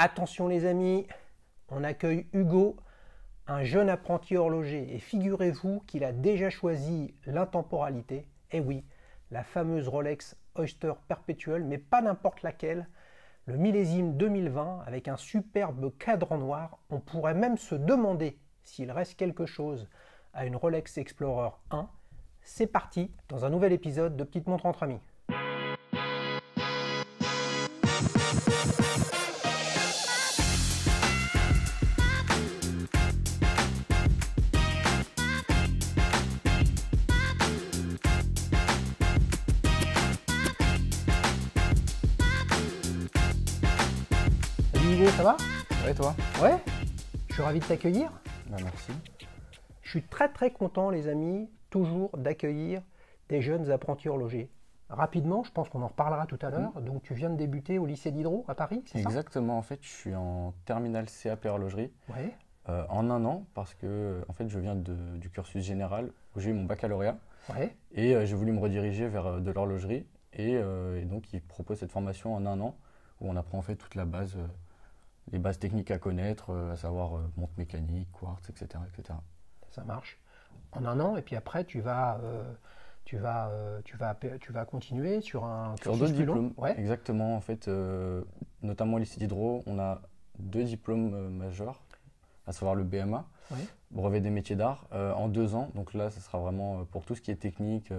Attention les amis, on accueille Hugo, un jeune apprenti horloger, et figurez-vous qu'il a déjà choisi l'intemporalité. Eh oui, la fameuse Rolex Oyster Perpetual, mais pas n'importe laquelle, le millésime 2020 avec un superbe cadran noir. On pourrait même se demander s'il reste quelque chose à une Rolex Explorer 1. C'est parti dans un nouvel épisode de Petite Montre entre amis. Hugo, ça va? Ouais, toi? Ouais, je suis ravi de t'accueillir. Bah, merci. Je suis très content les amis, toujours d'accueillir des jeunes apprentis horlogers. Rapidement, je pense qu'on en reparlera tout à l'heure, donc tu viens de débuter au lycée Diderot à Paris, c'est ça? Exactement, en fait, je suis en terminale CAP horlogerie Ouais, en un an parce que en fait, je viens du cursus général où j'ai eu mon baccalauréat ouais, et j'ai voulu me rediriger vers de l'horlogerie et donc ils proposent cette formation en un an où on apprend en fait toute la base, les bases techniques à connaître, à savoir montre mécanique, quartz, etc., etc. ça marche. En un an, et puis après tu vas continuer sur un Sur cursus d'autres plus long. diplômes, Ouais, exactement, en fait, notamment au lycée Diderot, on a deux diplômes majeurs, à savoir le BMA, ouais, brevet des métiers d'art, en 2 ans. Donc là, ça sera vraiment pour tout ce qui est technique,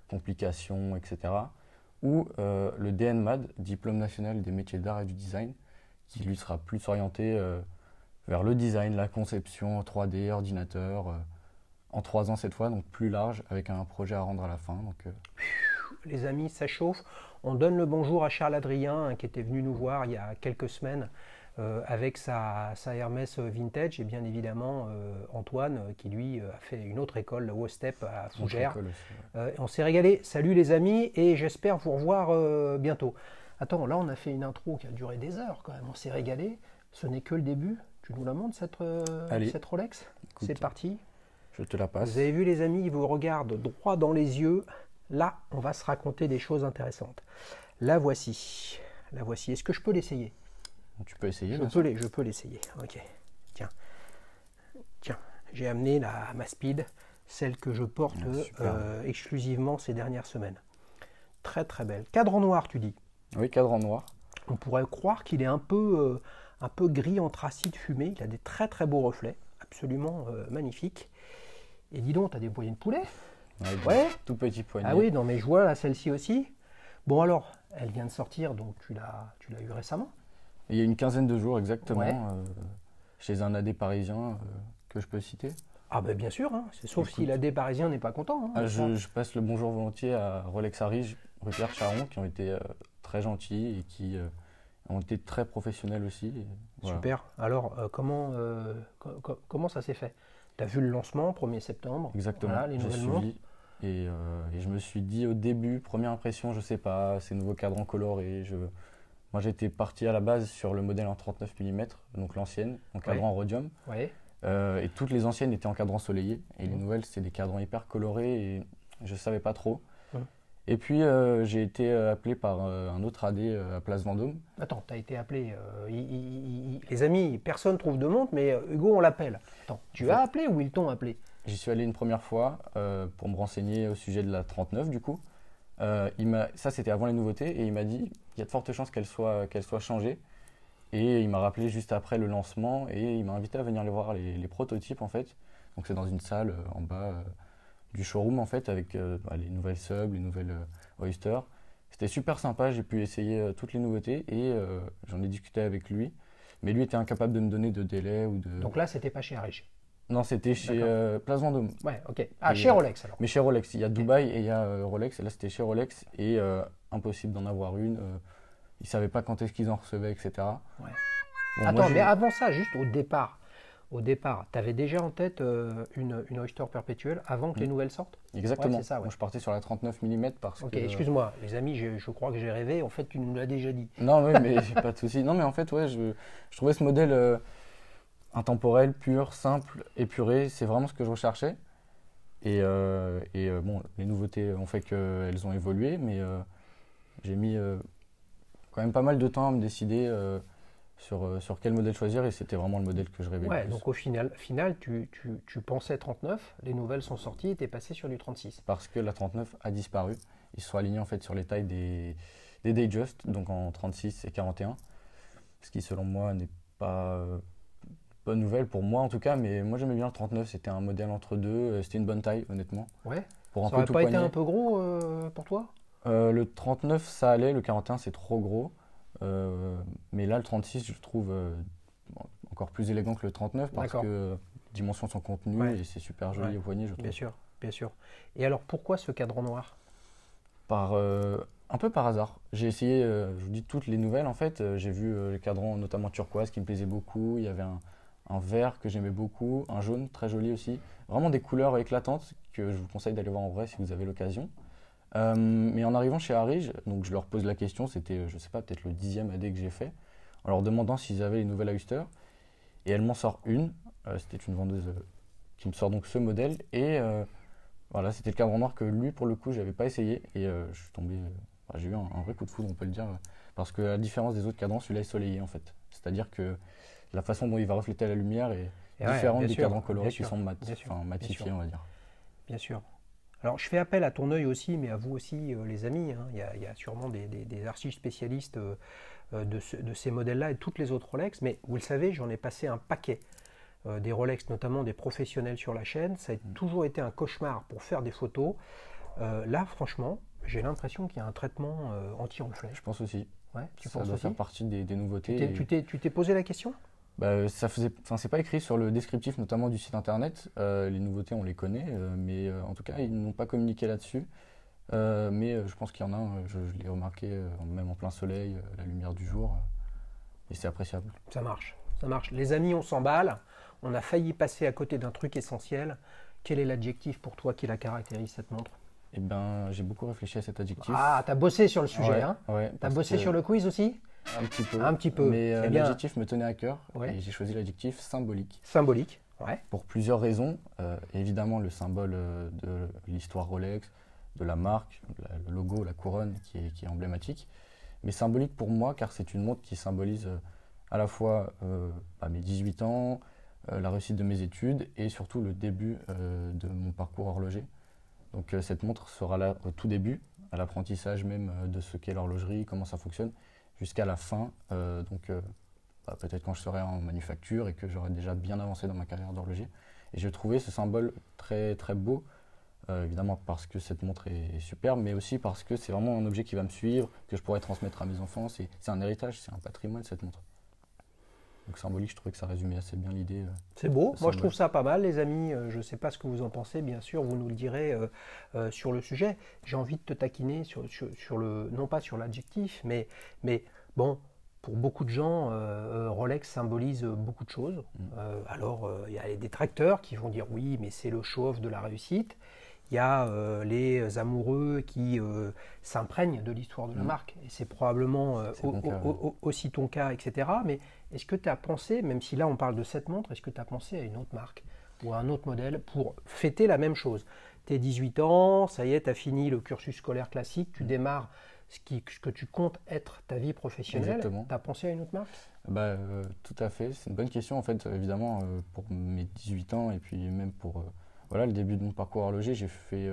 complications, etc. Ou le DNMAD, diplôme national des métiers d'art et du design, qui lui sera plus orienté vers le design, la conception 3D, ordinateur, en 3 ans cette fois, donc plus large, avec un projet à rendre à la fin. Donc, les amis, ça chauffe. On donne le bonjour à Charles Adrien hein, qui était venu nous voir il y a quelques semaines avec sa Hermès Vintage et bien évidemment Antoine qui lui a fait une autre école, le WOSTEP à Fougères. école aussi, ouais. On s'est régalé. Salut les amis et j'espère vous revoir bientôt. Attends, là on a fait une intro qui a duré des heures quand même. On s'est régalé. Ce n'est que le début. Tu nous la montres cette Rolex? Écoute, C'est parti. Je te la passe. Vous avez vu les amis, ils vous regardent droit dans les yeux. Là, on va se raconter des choses intéressantes. La voici. La voici. Est-ce que je peux l'essayer? Tu peux essayer. Je peux l'essayer. Ok. Tiens. J'ai amené ma Speed, celle que je porte exclusivement ces dernières semaines. Très belle. Cadran noir, tu dis? Oui, cadran noir. On pourrait croire qu'il est un peu gris anthracite fumé. Il a des très beaux reflets. Absolument magnifiques. Et dis donc, tu as des poignets de poulet? Ouais. Tout petit poignet. Ah oui, non mais je vois là celle-ci aussi. Bon alors, elle vient de sortir, donc tu l'as eu récemment? Il y a une quinzaine de jours exactement, Ouais. chez un AD parisien que je peux citer. Ah ben bien sûr, hein. Sauf Écoute. si l'AD parisien n'est pas content. Hein, Je passe le bonjour volontiers à Rolex Harige, rue Pierre Charon, qui ont été très gentils et qui ont été très professionnels aussi. Et voilà. Super. Alors, comment ça s'est fait? Tu as vu le lancement, 1er septembre. Exactement, Voilà, les j'ai nouvelles montres. suivi. Et je me suis dit au début, première impression, je sais pas, ces nouveaux cadrans colorés. Moi j'étais parti à la base sur le modèle en 39 mm, donc l'ancienne, en cadran rhodium. Ouais. Et toutes les anciennes étaient en cadran soleillé. Et les nouvelles, c'était des cadrans hyper colorés et je savais pas trop. Et puis j'ai été appelé par un autre AD à Place Vendôme. Attends, tu as été appelé. Les amis, personne trouve de montre, mais Hugo, on l'appelle. Attends, tu as appelé ou ils t'ont appelé? J'y suis allé une première fois pour me renseigner au sujet de la 39 du coup. Ça c'était avant les nouveautés et il m'a dit il y a de fortes chances qu'elle soit changée. Et il m'a rappelé juste après le lancement et il m'a invité à venir les voir les prototypes en fait. Donc c'est dans une salle en bas du showroom en fait avec les nouvelles subs, les nouvelles Oyster. C'était super sympa, j'ai pu essayer toutes les nouveautés et j'en ai discuté avec lui. Mais lui était incapable de me donner de délai ou de... Donc là, c'était pas chez Harige? Non, c'était chez Place Vendôme. Ouais, ok. Ah, chez Rolex alors? Mais chez Rolex, il y a Dubaï et il y a Rolex. Et là, c'était chez Rolex et impossible d'en avoir une. Ils savaient pas quand est-ce qu'ils en recevaient, etc. Ouais. Bon, Attends, moi, mais avant ça, juste au départ, tu avais déjà en tête une Oyster Perpetuelle avant que les nouvelles sortent? Exactement. Ouais, c'est ça, ouais. Moi, je partais sur la 39 mm parce Ok, que... excuse-moi, les amis, je crois que j'ai rêvé. En fait, tu nous l'as déjà dit. Non, oui, mais j'ai pas de souci. Non, mais en fait, ouais, je trouvais ce modèle intemporel, pur, simple, épuré. C'est vraiment ce que je recherchais. Et bon, les nouveautés ont fait qu'elles ont évolué, mais j'ai mis quand même pas mal de temps à me décider sur quel modèle choisir et c'était vraiment le modèle que je rêvais le Ouais, plus. donc au final, tu pensais 39, les nouvelles sont sorties et tu es passé sur du 36. Parce que la 39 a disparu. Ils sont alignés en fait sur les tailles des Datejust, donc en 36 et 41. Ce qui selon moi n'est pas bonne nouvelle pour moi en tout cas, mais moi j'aimais bien le 39, c'était un modèle entre deux, c'était une bonne taille honnêtement. Ouais. Pour un Ça peu aurait tout pas été poignet. un peu gros pour toi? Le 39 ça allait, le 41 c'est trop gros. Mais là le 36 je le trouve encore plus élégant que le 39 parce D'accord. que les dimensions sont contenues Ouais. et c'est super joli Ouais. au poignet je Bien trouve. sûr, bien sûr. Et alors pourquoi ce cadran noir? Par, un peu par hasard. J'ai essayé, je vous dis toutes les nouvelles en fait. J'ai vu les cadrans notamment turquoise qui me plaisaient beaucoup. Il y avait un vert que j'aimais beaucoup, un jaune très joli aussi. Vraiment des couleurs éclatantes que je vous conseille d'aller voir en vrai si vous avez l'occasion. Mais en arrivant chez Harry, donc je leur pose la question, c'était je sais pas, peut-être le 10e AD que j'ai fait, en leur demandant s'ils avaient les nouvelles Oyster. Et elle m'en sort une. C'était une vendeuse qui me sort donc ce modèle. Et voilà, c'était le cadran noir que lui, pour le coup, j'avais pas essayé. Et je suis tombé. J'ai eu un vrai coup de foudre, on peut le dire. Parce que, à la différence des autres cadrans, celui-là est soleillé en fait. C'est-à-dire que la façon dont il va refléter la lumière est Et ouais, différente bien des sûr, cadrans colorés bien qui sûr, sont bien sûr, enfin, bien matifiés, sûr. on va dire. Bien sûr. Alors, je fais appel à ton œil aussi, mais à vous aussi, les amis, hein. Il y a sûrement des archives spécialistes de ces modèles-là et toutes les autres Rolex. Mais vous le savez, j'en ai passé un paquet. Des Rolex, notamment des professionnels sur la chaîne. Ça a toujours été un cauchemar pour faire des photos. Là, franchement, j'ai l'impression qu'il y a un traitement anti-reflet. Je pense aussi. Ouais, tu Ça penses doit aussi? faire partie des nouveautés. Tu t'es posé la question? Bah, enfin, c'est pas écrit sur le descriptif, notamment du site internet. Les nouveautés, on les connaît, mais en tout cas, ils n'ont pas communiqué là-dessus. Mais je pense qu'il y en a un, je l'ai remarqué, même en plein soleil, la lumière du jour, et c'est appréciable. Ça marche, ça marche. Les amis, on s'emballe. On a failli passer à côté d'un truc essentiel. Quel est l'adjectif pour toi qui la caractérise, cette montre? Et ben, j'ai beaucoup réfléchi à cet adjectif. Ah, t'as bossé sur le sujet, Ouais, hein? ouais, T'as parce bossé que sur le quiz aussi? un petit peu. Un petit peu, Mais c'est bien. l'adjectif me tenait à cœur, Ouais. et j'ai choisi l'adjectif symbolique. Symbolique, ouais. Pour plusieurs raisons. Évidemment, le symbole de l'histoire Rolex, de la marque, le logo, la couronne qui est emblématique. Mais symbolique pour moi, car c'est une montre qui symbolise à la fois mes 18 ans, la réussite de mes études et surtout le début de mon parcours horloger. Donc cette montre sera là au tout début, à l'apprentissage même de ce qu'est l'horlogerie, comment ça fonctionne, jusqu'à la fin. Peut-être quand je serai en manufacture et que j'aurai déjà bien avancé dans ma carrière d'horloger. Et j'ai trouvé ce symbole très très beau, évidemment parce que cette montre est superbe, mais aussi parce que c'est vraiment un objet qui va me suivre, que je pourrais transmettre à mes enfants. C'est un héritage, c'est un patrimoine cette montre. Donc symbolique, je trouvais que ça résumait assez bien l'idée. C'est beau, moi je symbole. trouve ça pas mal les amis, je ne sais pas ce que vous en pensez, bien sûr vous nous le direz sur le sujet. J'ai envie de te taquiner sur le, non pas sur l'adjectif, mais bon, pour beaucoup de gens, Rolex symbolise beaucoup de choses. Alors il y a les détracteurs qui vont dire oui mais c'est le show-off de la réussite. Il y a les amoureux qui s'imprègnent de l'histoire de la marque. Et c'est probablement C'est mon cas, aussi ton cas, etc. Mais est-ce que tu as pensé, même si là on parle de cette montre, est-ce que tu as pensé à une autre marque ou à un autre modèle pour fêter la même chose? Tu es 18 ans, ça y est, tu as fini le cursus scolaire classique, tu démarres ce que tu comptes être ta vie professionnelle. Exactement. Tu as pensé à une autre marque? Tout à fait, c'est une bonne question en fait, évidemment, pour mes 18 ans et puis même pour voilà, le début de mon parcours horloger, j'ai fait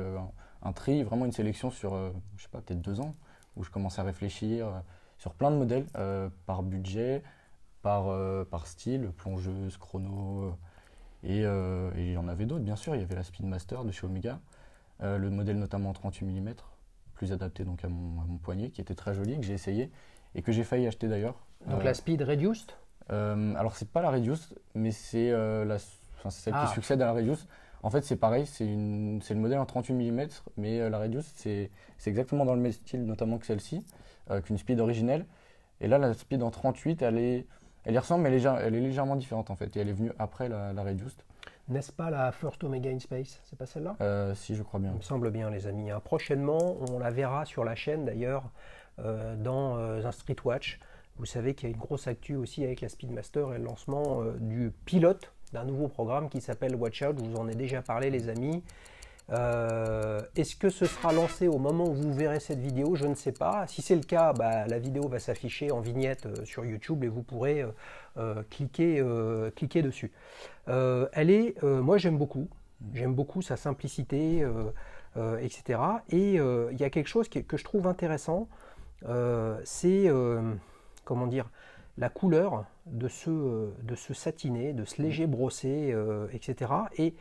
un tri, vraiment une sélection sur, je sais pas, peut-être 2 ans, où je commençais à réfléchir sur plein de modèles, par budget, par style, plongeuse, chrono, et il y en avait d'autres bien sûr, il y avait la Speedmaster de chez Omega, le modèle notamment en 38 mm, plus adapté donc à mon poignet, qui était très joli, que j'ai essayé, et que j'ai failli acheter d'ailleurs. Donc la Speed Reduced? Alors c'est pas la Reduced, mais c'est c'est celle qui Ah. succède à la Reduced. En fait, c'est pareil, c'est le modèle en 38 mm, mais la Reduced, c'est exactement dans le même style, notamment que celle-ci, qu'une Speed originelle. Et là, la Speed en 38, elle y ressemble, mais elle est légèrement différente en fait, et elle est venue après la Reduced. N'est-ce pas la First Omega in Space? C'est pas celle-là? Si, je crois bien. Il me semble bien, les amis. Hein. Prochainement, on la verra sur la chaîne d'ailleurs, dans un Street Watch. Vous savez qu'il y a une grosse actu aussi avec la Speedmaster et le lancement du pilote d'un nouveau programme qui s'appelle Watch Out. Je vous en ai déjà parlé, les amis. Est-ce que ce sera lancé au moment où vous verrez cette vidéo? Je ne sais pas. Si c'est le cas, la vidéo va s'afficher en vignette sur YouTube et vous pourrez cliquer dessus. Moi j'aime beaucoup. J'aime beaucoup sa simplicité, etc. Et il y a quelque chose que je trouve intéressant, c'est comment dire, la couleur de ce satiné, de ce léger brossé, etc. Et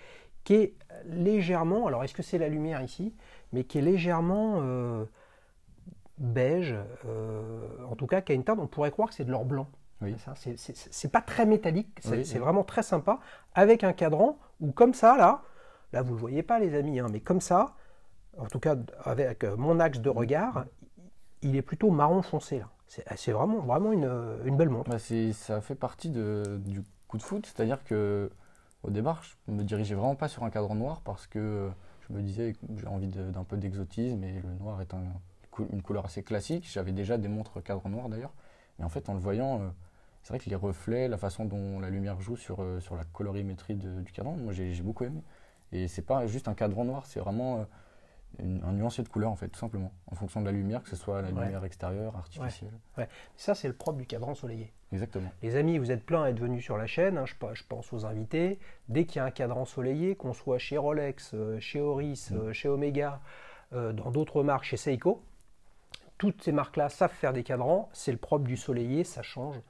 qui est légèrement, alors est-ce que c'est la lumière ici, mais qui est légèrement beige, en tout cas qui a une teinte, on pourrait croire que c'est de l'or blanc. Oui. C'est pas très métallique, Oui, c'est oui. vraiment très sympa, avec un cadran où comme ça, là vous ne le voyez pas les amis, hein, mais comme ça, en tout cas avec mon axe de regard, il est plutôt marron foncé là. C'est vraiment une belle montre. Bah, ça fait partie du coup de foot, c'est-à-dire que au départ, je me dirigeais vraiment pas sur un cadran noir parce que je me disais que j'ai envie d'un peu d'exotisme et le noir est une couleur assez classique. J'avais déjà des montres cadran noir d'ailleurs, mais en fait en le voyant, c'est vrai que les reflets, la façon dont la lumière joue sur la colorimétrie du cadran, moi j'ai beaucoup aimé. Et c'est pas juste un cadran noir, c'est vraiment un nuancier de couleur en fait, tout simplement, en fonction de la lumière, que ce soit la lumière extérieure, artificielle. Ouais. Ça c'est le propre du cadran soleillé. Exactement. Les amis, vous êtes pleins à être venus sur la chaîne, hein, je pense aux invités. Dès qu'il y a un cadran soleillé, qu'on soit chez Rolex, chez Oris, chez Omega, dans d'autres marques, chez Seiko, toutes ces marques-là savent faire des cadrans. C'est le propre du soleillé, ça change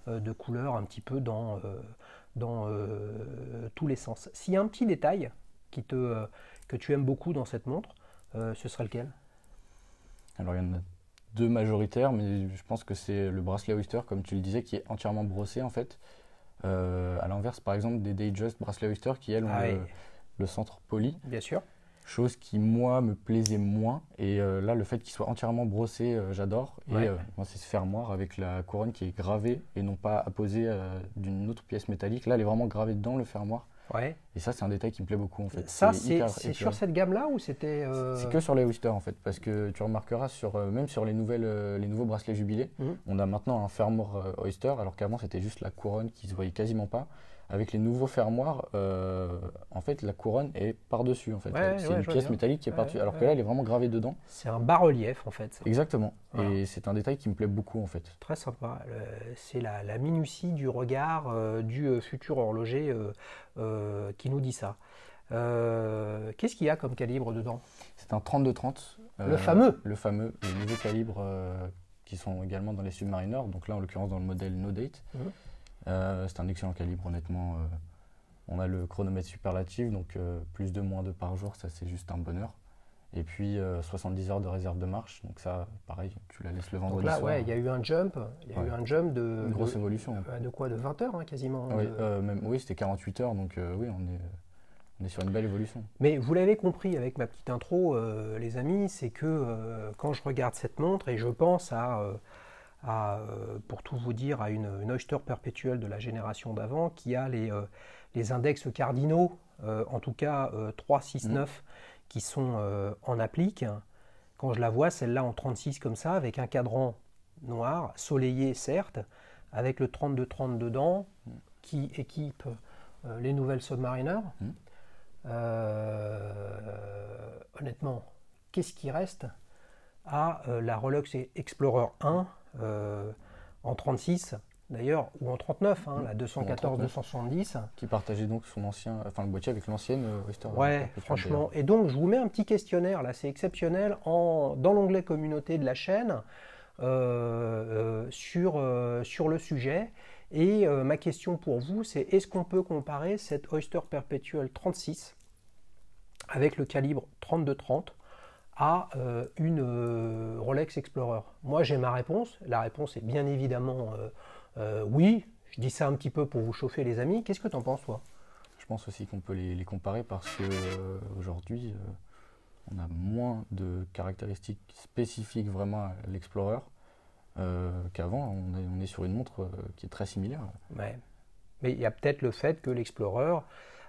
de couleur un petit peu dans tous les sens. S'il y a un petit détail que tu aimes beaucoup dans cette montre, ce serait lequel? Alors il y en a deux majoritaires, mais je pense que c'est le bracelet Oyster, comme tu le disais, qui est entièrement brossé en fait. À l'inverse, par exemple, des Datejust bracelet Oyster qui, elles, ont le centre poli. Bien sûr. Chose qui, moi, me plaisait moins. Et là, le fait qu'il soit entièrement brossé, j'adore. Et moi, c'est ce fermoir avec la couronne qui est gravée et non pas apposée d'une autre pièce métallique. Là, elle est vraiment gravée dedans, le fermoir. Ouais. Et ça, c'est un détail qui me plaît beaucoup en fait. Ça, c'est sur cette gamme-là ou c'était C'est que sur les Oyster en fait, parce que tu remarqueras même sur les nouveaux bracelets jubilés, on a maintenant un fermoir Oyster, alors qu'avant c'était juste la couronne qui se voyait quasiment pas. Avec les nouveaux fermoirs, en fait, la couronne est par-dessus en fait. C'est une pièce métallique qui est par-dessus, alors que là, elle est vraiment gravée dedans. C'est un bas-relief en fait. Ça. Exactement. Voilà. Et c'est un détail qui me plaît beaucoup en fait. Très sympa. C'est la minutie du regard du futur horloger qui nous dit ça. Qu'est-ce qu'il y a comme calibre dedans? C'est un 32-30. Le fameux. Le fameux, les nouveaux calibres qui sont également dans les Submariner, donc là en l'occurrence dans le modèle No Date. C'est un excellent calibre, honnêtement. On a le chronomètre superlatif, donc plus de moins 2 par jour, ça c'est juste un bonheur. Et puis 70 heures de réserve de marche, donc ça, pareil, tu la laisses le vendredi soir. Donc là, il y a eu un jump, de... Une grosse évolution. De quoi? De 20 heures, hein, quasiment. Oui, oui, c'était 48 heures, donc oui, on est sur une belle évolution. Mais vous l'avez compris avec ma petite intro, les amis, c'est que quand je regarde cette montre, et je pense pour tout vous dire, à une Oyster perpétuelle de la génération d'avant qui a les index cardinaux, en tout cas 3, 6, 9, qui sont en applique. Quand je la vois, celle-là en 36 comme ça, avec un cadran noir, soleillé certes, avec le 32-30 dedans, qui équipe les nouvelles Submariner. Honnêtement, qu'est-ce qui reste à la Rolex Explorer 1 en 36 d'ailleurs, ou en 39, hein, la 214-270. Qui partageait donc le boîtier avec l'ancienne Oyster. Ouais, franchement. Et donc, je vous mets un petit questionnaire, là, c'est exceptionnel, dans l'onglet communauté de la chaîne, sur le sujet. Et ma question pour vous, c'est est-ce qu'on peut comparer cette Oyster Perpetual 36 avec le calibre 32-30 à une Rolex Explorer? Moi, j'ai ma réponse. La réponse est bien évidemment oui. Je dis ça un petit peu pour vous chauffer, les amis. Qu'est-ce que tu en penses, toi? Je pense aussi qu'on peut les comparer parce que aujourd'hui, on a moins de caractéristiques spécifiques vraiment à l'Explorer qu'avant. On est sur une montre qui est très similaire. Ouais. Mais il y a peut-être le fait que l'Explorer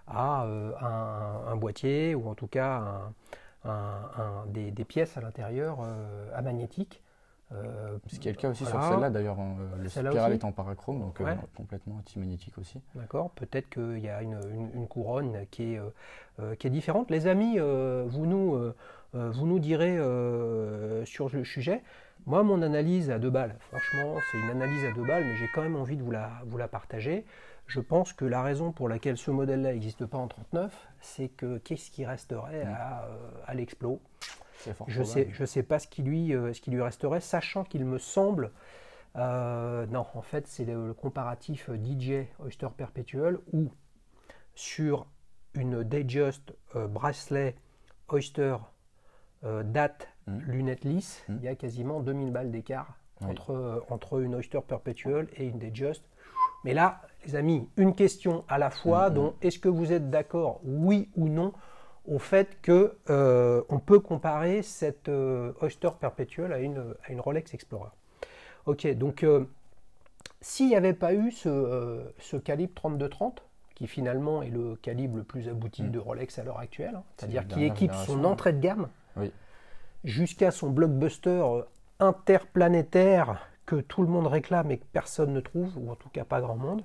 a un boîtier, ou en tout cas des pièces à l'intérieur amagnétiques Ce qui est le cas aussi Voilà. sur celle-là d'ailleurs, hein, le Celle-là spiral aussi est en parachrome, donc Ouais. complètement antimagnétique aussi. D'accord, peut-être qu'il y a une couronne qui est différente. Les amis, vous nous direz sur le sujet. Moi, mon analyse à 2 balles, franchement, c'est une analyse à 2 balles, mais j'ai quand même envie de vous la partager. Je pense que la raison pour laquelle ce modèle-là n'existe pas en 39, c'est que qu'est-ce qui resterait à l'explo? C'est fort Je probable. sais pas ce qui lui resterait, sachant qu'il me semble non, en fait, c'est le comparatif DJ Oyster Perpetual où sur une Datejust bracelet Oyster date lunettes lisses, il y a quasiment 2000 balles d'écart Oui. entre une Oyster Perpetual et une Datejust. Mais là, les amis, une question à la fois, donc est-ce que vous êtes d'accord, oui ou non, au fait que on peut comparer cette Oyster Perpetual à une Rolex Explorer? Ok, donc s'il n'y avait pas eu ce calibre 32-30, qui finalement est le calibre le plus abouti de Rolex à l'heure actuelle, c'est-à-dire la qui dernière équipe génération, son entrée de gamme Oui. jusqu'à son blockbuster interplanétaire que tout le monde réclame et que personne ne trouve, ou en tout cas pas grand monde.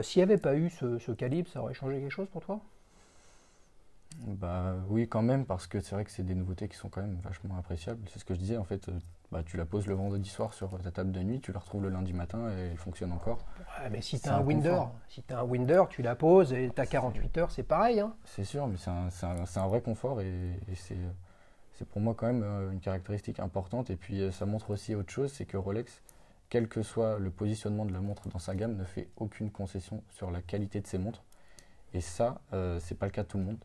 S'il n'y avait pas eu ce calibre, ça aurait changé quelque chose pour toi? Bah oui, quand même, parce que c'est vrai que c'est des nouveautés qui sont quand même vachement appréciables. C'est ce que je disais, en fait, tu la poses le vendredi soir sur ta table de nuit, tu la retrouves le lundi matin et elle fonctionne encore. Ouais, mais si tu C'est as un un Winder, confort. tu la poses et tu as 48 heures, c'est pareil. Hein. C'est sûr, mais c'est un vrai confort et c'est pour moi quand même une caractéristique importante. Et puis ça montre aussi autre chose, c'est que Rolex, quel que soit le positionnement de la montre dans sa gamme, ne fait aucune concession sur la qualité de ses montres. Et ça, c'est pas le cas de tout le monde.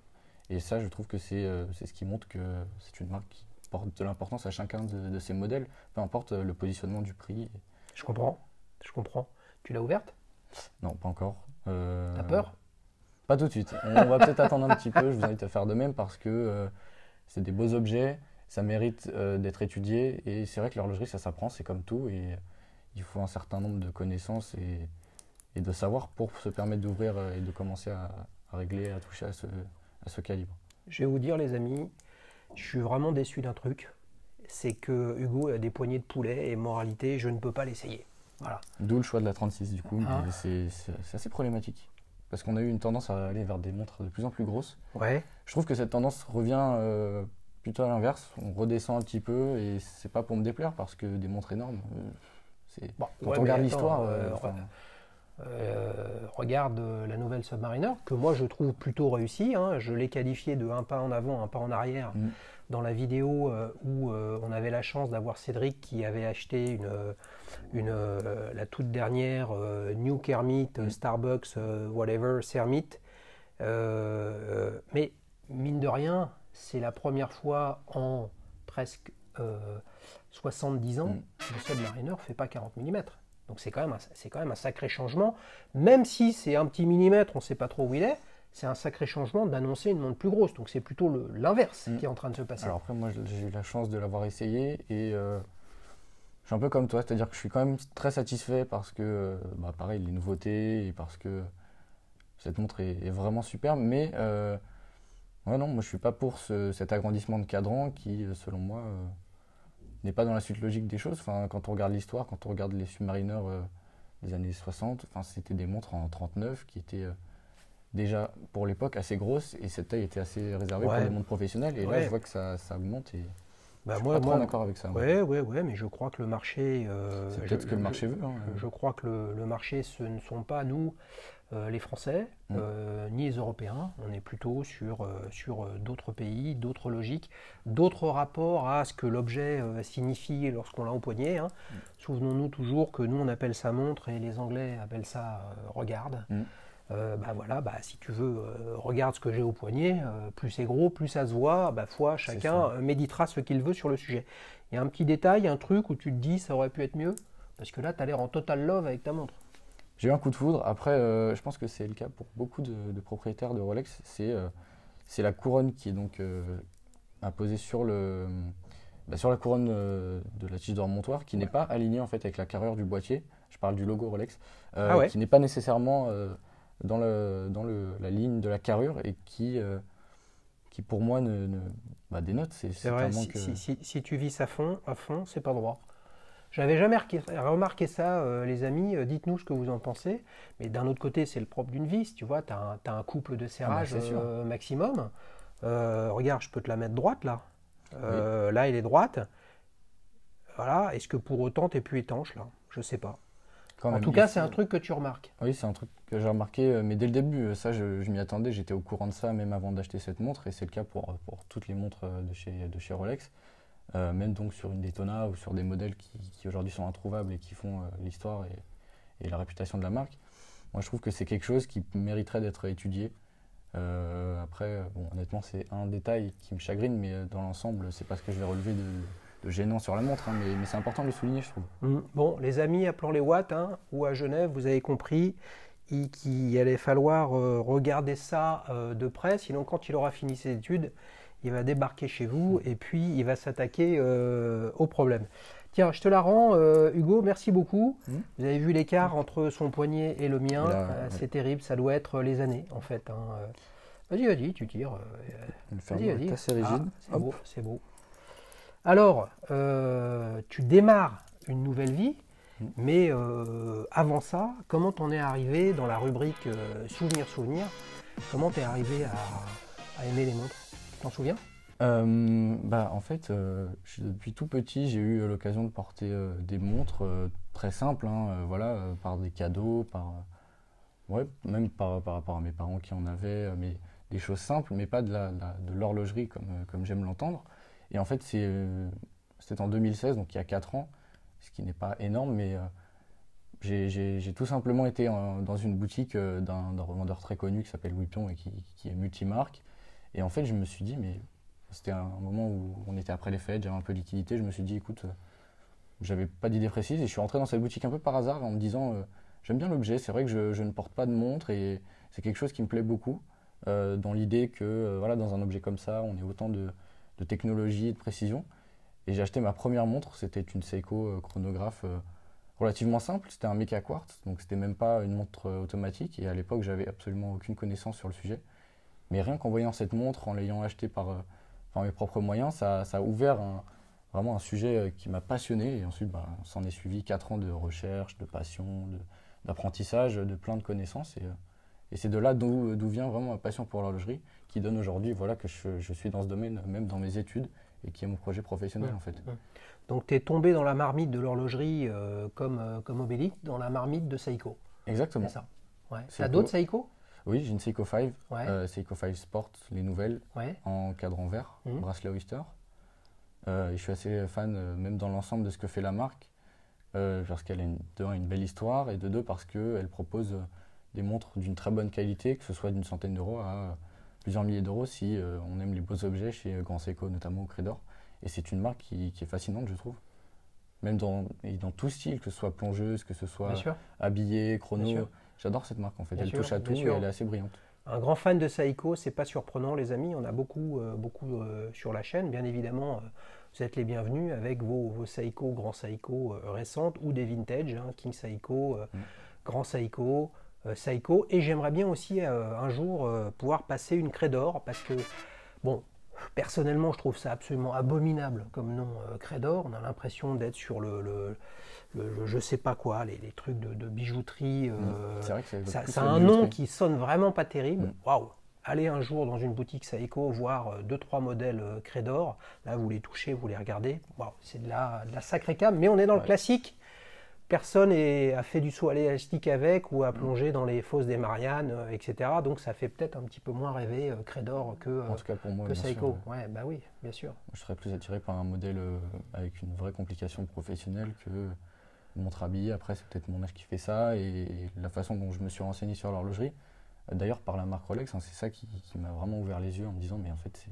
Et ça, je trouve que c'est ce qui montre que c'est une marque qui porte de l'importance à chacun de ses modèles, peu importe le positionnement du prix. Je comprends, je comprends. Tu l'as ouverte? Non, pas encore. T'as peur? Pas tout de suite. On va peut-être attendre un petit peu. Je vous invite à faire de même parce que c'est des beaux objets, ça mérite d'être étudié. Et c'est vrai que l'horlogerie, ça s'apprend, c'est comme tout. Et il faut un certain nombre de connaissances et de savoir pour se permettre d'ouvrir et de commencer à régler, à toucher à ce calibre. Je vais vous dire, les amis, je suis vraiment déçu d'un truc. C'est que Hugo a des poignées de poulet et moralité, je ne peux pas l'essayer. Voilà. D'où le choix de la 36 du coup, Hein mais c'est assez problématique. Parce qu'on a eu une tendance à aller vers des montres de plus en plus grosses. Ouais. Je trouve que cette tendance revient plutôt à l'inverse. On redescend un petit peu et c'est pas pour me déplaire parce que des montres énormes, Bon, quand ouais, on mais regarde attends, l'histoire. regarde la nouvelle Submariner, que moi je trouve plutôt réussie. Hein. Je l'ai qualifiée de un pas en avant, un pas en arrière dans la vidéo où on avait la chance d'avoir Cédric qui avait acheté la toute dernière New Kermit, Starbucks, whatever, Cermit. Mais mine de rien, c'est la première fois en presque 70 ans que le Submariner ne fait pas 40 mm. Donc c'est quand même un sacré changement. Même si c'est un petit millimètre, on ne sait pas trop où il est, c'est un sacré changement d'annoncer une montre plus grosse. Donc c'est plutôt l'inverse qui est en train de se passer. Alors après, moi j'ai eu la chance de l'avoir essayé et je suis un peu comme toi, c'est-à-dire que je suis quand même très satisfait parce que, pareil, les nouveautés et parce que cette montre est vraiment superbe. Mais ouais, non, moi je suis pas pour cet agrandissement de cadran qui, selon moi, n'est pas dans la suite logique des choses. Enfin, quand on regarde l'histoire, quand on regarde les Submariners des années 60, enfin, c'était des montres en 39 qui étaient déjà pour l'époque assez grosses et cette taille était assez réservée pour les montres professionnelles. Et là, je vois que ça augmente et je suis pas trop d'accord avec ça. Ouais, mais je crois que le marché. C'est peut-être ce que le marché veut. Hein. Je crois que le marché, ce ne sont pas nous, les Français, ni les Européens. On est plutôt sur d'autres pays, d'autres logiques, d'autres rapports à ce que l'objet signifie lorsqu'on l'a au poignet. Hein. Souvenons-nous toujours que nous, on appelle ça montre et les Anglais appellent ça regarde. Si tu veux, regarde ce que j'ai au poignet, plus c'est gros, plus ça se voit, chacun méditera ce qu'il veut sur le sujet. Il y a un petit détail, un truc où tu te dis ça aurait pu être mieux, parce que là tu as l'air en total love avec ta montre. J'ai eu un coup de foudre, après je pense que c'est le cas pour beaucoup de propriétaires de Rolex, c'est la couronne qui est donc imposée sur la couronne de la tige d'or-montoir, qui n'est pas alignée en fait avec la carrure du boîtier, je parle du logo Rolex, qui n'est pas nécessairement dans la ligne de la carrure et qui pour moi dénote. C'est vrai, si tu vis à fond, c'est pas droit. J'avais jamais remarqué ça, les amis. Dites-nous ce que vous en pensez. Mais d'un autre côté, c'est le propre d'une vis. Tu vois, tu as, un couple de serrage c'est sûr. maximum. Regarde, je peux te la mettre droite là. Oui. Là, elle est droite. Voilà. Est-ce que pour autant, tu es plus étanche là? Je sais pas. Quand En même, tout il cas, c'est faut- un truc que tu remarques. Oui, c'est un truc que j'ai remarqué, mais dès le début, ça, je m'y attendais, j'étais au courant de ça même avant d'acheter cette montre, et c'est le cas pour toutes les montres de chez Rolex, même donc sur une Daytona ou sur des modèles qui aujourd'hui sont introuvables et qui font l'histoire et la réputation de la marque. Moi, je trouve que c'est quelque chose qui mériterait d'être étudié. Après, bon, honnêtement, c'est un détail qui me chagrine, mais dans l'ensemble, c'est pas ce que je vais relever de gênant sur la montre, hein, mais c'est important de le souligner, je trouve. Bon, les amis, appelons les watts, hein, ou à Genève, vous avez compris qu'il allait falloir regarder ça de près, sinon quand il aura fini ses études, il va débarquer chez vous et puis il va s'attaquer au problème. Tiens, je te la rends, Hugo, merci beaucoup. Vous avez vu l'écart entre son poignet et le mien, Là, c'est terrible, ça doit être les années en fait. Hein. Vas-y, tu tires. le fermoir est assez rigide. C'est beau, c'est beau. Alors, tu démarres une nouvelle vie, mais avant ça, comment t'en es arrivé dans la rubrique Souvenirs? Comment t'es arrivé à aimer les montres? T'en souviens? En fait, depuis tout petit, j'ai eu l'occasion de porter des montres très simples, hein, voilà, par des cadeaux, ouais, même par rapport à mes parents qui en avaient, mais des choses simples, mais pas de l'horlogerie comme j'aime l'entendre. Et en fait, c'était en 2016, donc il y a 4 ans, ce qui n'est pas énorme, mais j'ai tout simplement été dans une boutique d'un revendeur très connu qui s'appelle Wipton et qui est multimarque. Et en fait, je me suis dit, mais c'était un moment où on était après les fêtes, j'avais un peu de liquidité, je me suis dit, écoute, j'avais pas d'idée précise et je suis rentré dans cette boutique un peu par hasard en me disant, j'aime bien l'objet, c'est vrai que je ne porte pas de montre et c'est quelque chose qui me plaît beaucoup, dans l'idée que voilà, dans un objet comme ça, on ait autant de technologie et de précision. Et j'ai acheté ma première montre, c'était une Seiko chronographe relativement simple, c'était un Mecha Quartz, donc c'était même pas une montre automatique et à l'époque j'avais absolument aucune connaissance sur le sujet. Mais rien qu'en voyant cette montre, en l'ayant achetée par mes propres moyens, ça a ouvert vraiment un sujet qui m'a passionné. Et ensuite, s'en est suivi 4 ans de recherche, de passion, d'apprentissage, de plein de connaissances. Et c'est de là d'où vient vraiment ma passion pour l'horlogerie, qui donne aujourd'hui voilà, que je suis dans ce domaine, même dans mes études, et qui est mon projet professionnel en fait. Donc tu es tombé dans la marmite de l'horlogerie comme Obélix, dans la marmite de Seiko. Exactement. C'est ça. Ouais. Seiko. T'as d'autres Seiko? Oui, j'ai une Seiko 5, Ouais. Seiko 5 Sport, les nouvelles, Ouais. en cadran vert, bracelet Oyster. Et je suis assez fan, même dans l'ensemble, de ce que fait la marque, parce qu'elle a de un, une belle histoire, et de deux, parce qu'elle propose des montres d'une très bonne qualité, que ce soit d'une centaine d'euros à plusieurs milliers d'euros, si on aime les beaux objets chez Grand Seiko, notamment au Credor. Et c'est une marque qui est fascinante, je trouve. Même dans tout style, que ce soit plongeuse, que ce soit habillé, chrono. J'adore cette marque en fait, elle touche à tout et elle est assez brillante. Un grand fan de Seiko, c'est pas surprenant les amis, on a beaucoup sur la chaîne, bien évidemment, vous êtes les bienvenus avec vos Seiko, Grand Seiko récentes ou des vintage, hein, King Seiko, Grand Seiko, Seiko, et j'aimerais bien aussi un jour pouvoir passer une Credor parce que, bon, personnellement je trouve ça absolument abominable comme nom Credor, on a l'impression d'être sur le je sais pas quoi, les trucs de bijouterie. C'est vrai que ça a un nom qui sonne vraiment pas terrible. Waouh! Allez un jour dans une boutique Seiko voir 2-3 modèles Credor. Là, vous les touchez, vous les regardez. Waouh, c'est de la sacrée cam. Mais on est dans le classique. Personne a fait du saut à l'élastique avec ou a plongé dans les fosses des Mariannes, etc. Donc ça fait peut-être un petit peu moins rêver Credor en tout cas pour moi, que Seiko. Sûr. Ouais, bah oui, bien sûr. Je serais plus attiré par un modèle avec une vraie complication professionnelle que montre habillée. Après, c'est peut-être mon âge qui fait ça et la façon dont je me suis renseigné sur l'horlogerie. D'ailleurs, par la marque Rolex, hein, c'est ça qui m'a vraiment ouvert les yeux en me disant, mais en fait,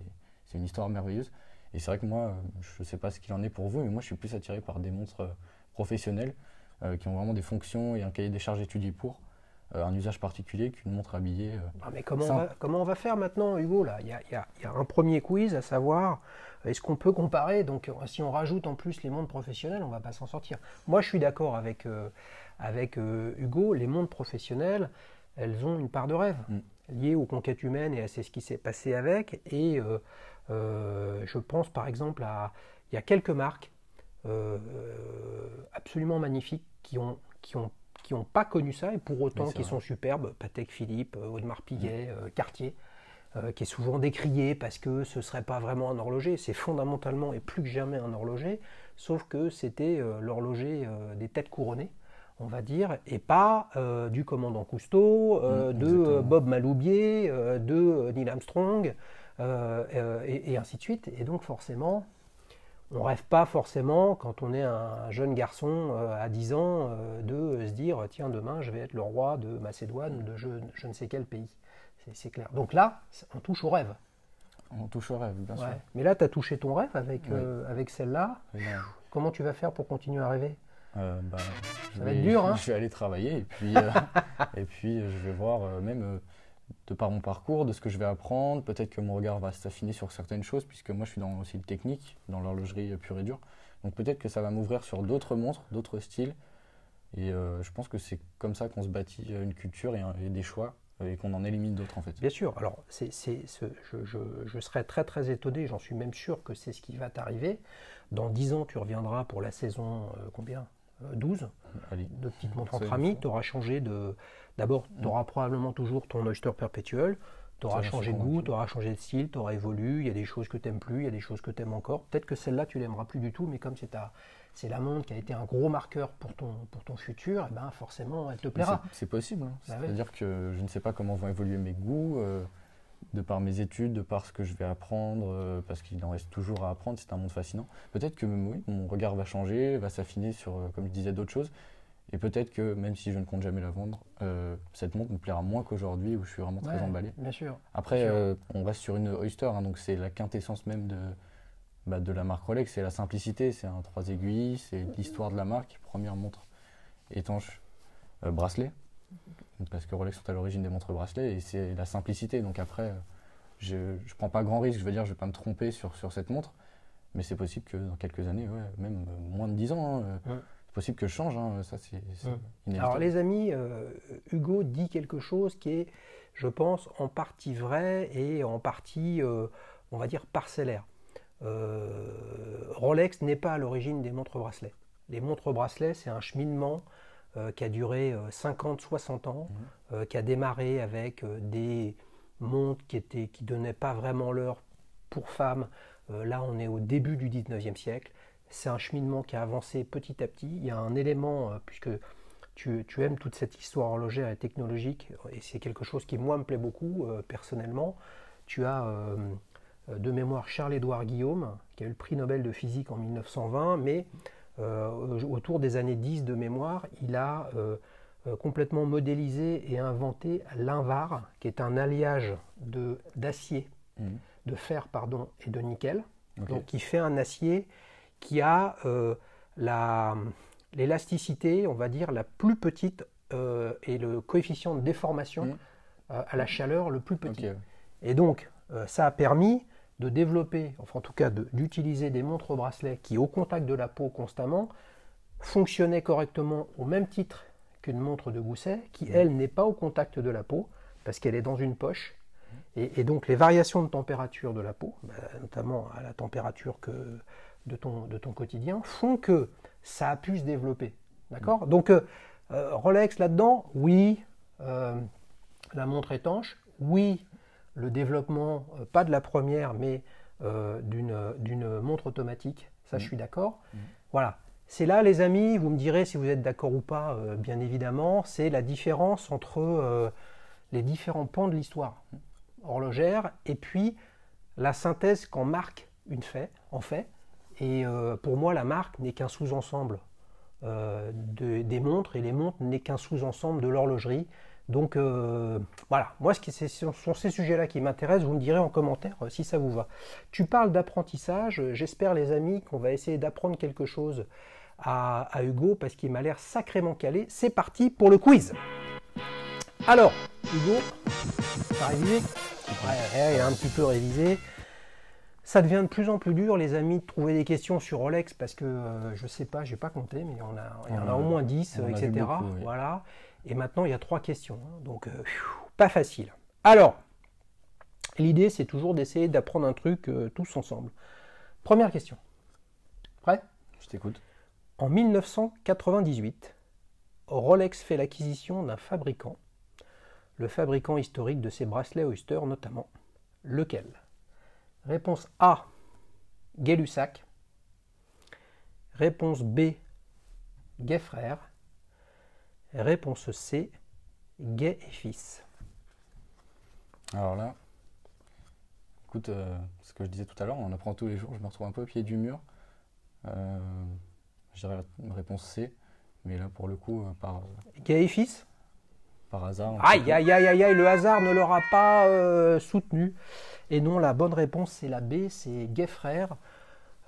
c'est une histoire merveilleuse. Et c'est vrai que moi, je ne sais pas ce qu'il en est pour vous, mais moi, je suis plus attiré par des montres professionnelles qui ont vraiment des fonctions et un cahier des charges étudié pour un usage particulier qu'une montre habillée. Mais comment on va faire maintenant, Hugo là, il y a un premier quiz, à savoir, est-ce qu'on peut comparer? Donc, si on rajoute en plus les montres professionnelles, on ne va pas s'en sortir. Moi, je suis d'accord avec Hugo, les montres professionnelles, elles ont une part de rêve liée aux conquêtes humaines et à ce qui s'est passé avec. Et je pense par exemple il y a quelques marques absolument magnifiques qui ont pas connu ça et pour autant Oui, qui c'est sont superbes. Patek Philippe, Audemars Piguet, Cartier, qui est souvent décrié parce que ce serait pas vraiment un horloger. C'est fondamentalement et plus que jamais un horloger, sauf que c'était l'horloger des têtes couronnées, on va dire, et pas du commandant Cousteau, de Exactement. Bob Maloubier, de Neil Armstrong, et ainsi de suite. Et donc forcément, on rêve pas forcément, quand on est un jeune garçon à 10 ans, de se dire tiens, demain je vais être le roi de Macédoine ou de je ne sais quel pays. C'est clair. Donc là, on touche au rêve. On touche au rêve, bien sûr. Ouais. Mais là, tu as touché ton rêve avec, Oui. avec celle-là. Et là, Comment tu vas faire pour continuer à rêver? bah, Ça va être dur, hein. Je vais aller travailler et puis je vais voir même de par mon parcours, de ce que je vais apprendre, peut-être que mon regard va s'affiner sur certaines choses, puisque moi je suis dans aussi le technique, dans l'horlogerie pure et dure. Donc peut-être que ça va m'ouvrir sur d'autres montres, d'autres styles. Et je pense que c'est comme ça qu'on se bâtit une culture et des choix et qu'on en élimine d'autres en fait. Bien sûr. Alors, je serais très très étonné, j'en suis même sûr que c'est ce qui va t'arriver. Dans 10 ans, tu reviendras pour la saison combien 12 Allez. de petites montres Soyons entre amis. fous. Tu auras changé de. D'abord, tu auras probablement toujours ton Oyster Perpetuel. Tu auras Ça, j'en suis changé de goût, convaincu. tu auras changé de style, tu auras évolué. Il y a des choses que tu n'aimes plus, il y a des choses que tu aimes encore. Peut-être que celle-là, tu l'aimeras plus du tout, mais comme c'est la montre qui a été un gros marqueur pour ton futur, eh ben forcément, elle te Mais plaira. c'est possible, hein. Bah ouais. C'est-à-dire que je ne sais pas comment vont évoluer mes goûts, de par mes études, de par ce que je vais apprendre, parce qu'il en reste toujours à apprendre, c'est un monde fascinant. Peut-être que oui, mon regard va changer, va s'affiner sur, comme je disais, d'autres choses. Et peut-être que même si je ne compte jamais la vendre, cette montre me plaira moins qu'aujourd'hui où je suis vraiment très Ouais, emballé. bien sûr. Après, Bien sûr. on reste sur une Oyster, hein, donc c'est la quintessence même de la marque Rolex, c'est la simplicité, c'est un 3 aiguilles, c'est l'histoire de la marque, première montre étanche bracelet, parce que Rolex sont à l'origine des montres bracelets, et c'est la simplicité. Donc après, je ne prends pas grand risque, je veux dire, je ne vais pas me tromper sur cette montre, mais c'est possible que dans quelques années, ouais, même moins de 10 ans, hein, c'est possible que je change, hein, ça c'est inévitable. Alors les amis, Hugo dit quelque chose qui est, je pense, en partie vrai et en partie, on va dire, parcellaire. Rolex n'est pas à l'origine des montres bracelets. Les montres bracelets, c'est un cheminement qui a duré 50-60 ans, qui a démarré avec des montres qui donnaient pas vraiment l'heure pour femmes. Là, on est au début du 19e siècle. C'est un cheminement qui a avancé petit à petit. Il y a un élément, puisque tu aimes toute cette histoire horlogère et technologique, et c'est quelque chose qui, moi, me plaît beaucoup personnellement. Tu as de mémoire Charles-Édouard Guillaume, qui a eu le prix Nobel de physique en 1920, mais autour des années 10 de mémoire, il a complètement modélisé et inventé l'Invar, qui est un alliage d'acier, de fer pardon, et de nickel. Okay. Donc qui fait un acier qui a l'élasticité, on va dire, la plus petite et le coefficient de déformation à la chaleur le plus petit. Okay. Et donc, ça a permis de développer, enfin en tout cas d'utiliser des montres bracelets qui, au contact de la peau constamment, fonctionnaient correctement au même titre qu'une montre de gousset, qui, elle, n'est pas au contact de la peau, parce qu'elle est dans une poche. Et donc, les variations de température de la peau, notamment à la température de ton quotidien, font que ça a pu se développer. D'accord ? Donc, Rolex là-dedans, oui, la montre étanche, oui, le développement, pas de la première, mais d'une montre automatique, ça je suis d'accord. Voilà. C'est là, les amis, vous me direz si vous êtes d'accord ou pas, bien évidemment, c'est la différence entre les différents pans de l'histoire horlogère et puis la synthèse qu'en marque en fait. Et pour moi, la marque n'est qu'un sous-ensemble des montres, et les montres n'est qu'un sous-ensemble de l'horlogerie. Donc voilà, moi ce sont ces sujets-là qui m'intéressent, vous me direz en commentaire si ça vous va. Tu parles d'apprentissage, j'espère les amis qu'on va essayer d'apprendre quelque chose à Hugo, parce qu'il m'a l'air sacrément calé. C'est parti pour le quiz. Alors, Hugo, t'as révisé ? Ouais, il a un petit peu révisé. Ça devient de plus en plus dur, les amis, de trouver des questions sur Rolex, parce que je sais pas, j'ai pas compté, mais il y en a au moins 10, etc. Beaucoup, oui. Voilà. Et maintenant, il y a 3 questions, hein, donc pas facile. Alors, l'idée, c'est toujours d'essayer d'apprendre un truc tous ensemble. Première question. Prêt ? Je t'écoute. En 1998, Rolex fait l'acquisition d'un fabricant, le fabricant historique de ces bracelets Oyster notamment. Lequel? Réponse A, Gay-Lussac. Réponse B, Gay Frères. Réponse C, Gay et Fils. Alors là, écoute, ce que je disais tout à l'heure, on en apprend tous les jours, je me retrouve un peu au pied du mur. Je dirais la réponse C, mais là pour le coup, Gay et Fils? par hasard. Aïe, aïe, aïe, aïe, aïe, le hasard ne l'aura pas soutenu. Et non, la bonne réponse, c'est la B, c'est Gay Frères,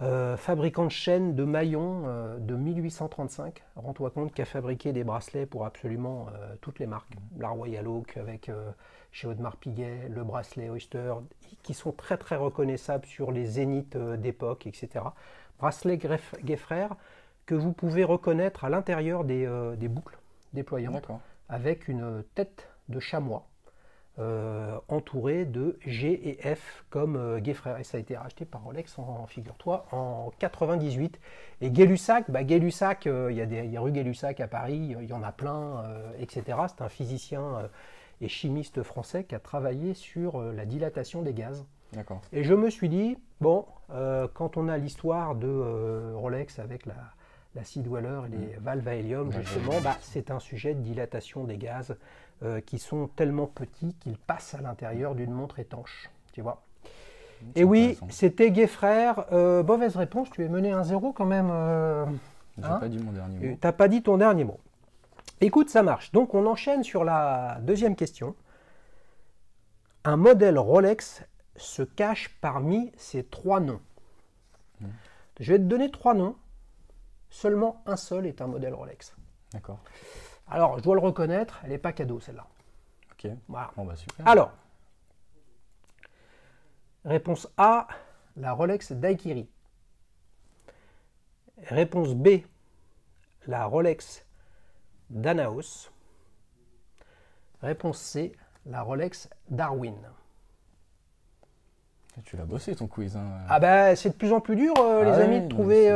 fabricant de chaînes de maillons de 1835. Rends-toi compte qu'a fabriqué des bracelets pour absolument toutes les marques. La Royal Oak avec chez Audemars Piguet, le bracelet Oyster, qui sont très très reconnaissables sur les zéniths d'époque, etc. Bracelet Gay Frères que vous pouvez reconnaître à l'intérieur des boucles déployantes. D'accord. Avec une tête de chamois entourée de G et F comme Gay Frères. Et ça a été racheté par Rolex, figure-toi, en 98. Et Gay-Lussac, Gay-Lussac, il y a rue Gay-Lussac à Paris, il y en a plein, etc. C'est un physicien et chimiste français qui a travaillé sur la dilatation des gaz. D'accord. Et je me suis dit, bon, quand on a l'histoire de Rolex avec la Sea Dweller et les valves à hélium, justement, c'est un sujet de dilatation des gaz qui sont tellement petits qu'ils passent à l'intérieur d'une montre étanche. Tu vois. Et oui, c'était Gay Frères. Mauvaise réponse, tu es mené 1-0 quand même. J'ai pas dit mon dernier mot. T'as pas dit ton dernier mot. Écoute, ça marche. Donc on enchaîne sur la deuxième question. Un modèle Rolex se cache parmi ces 3 noms. Je vais te donner 3 noms. Seulement un seul est un modèle Rolex. D'accord. Alors, je dois le reconnaître, elle n'est pas cadeau celle-là. Ok. Voilà. Bon, bah super. Alors, réponse A, la Rolex Daiquiri. Réponse B, la Rolex Danaos. Réponse C, la Rolex Darwin. Tu l'as bossé ton quiz. Hein. Ah ben, c'est de plus en plus dur, les amis, de trouver,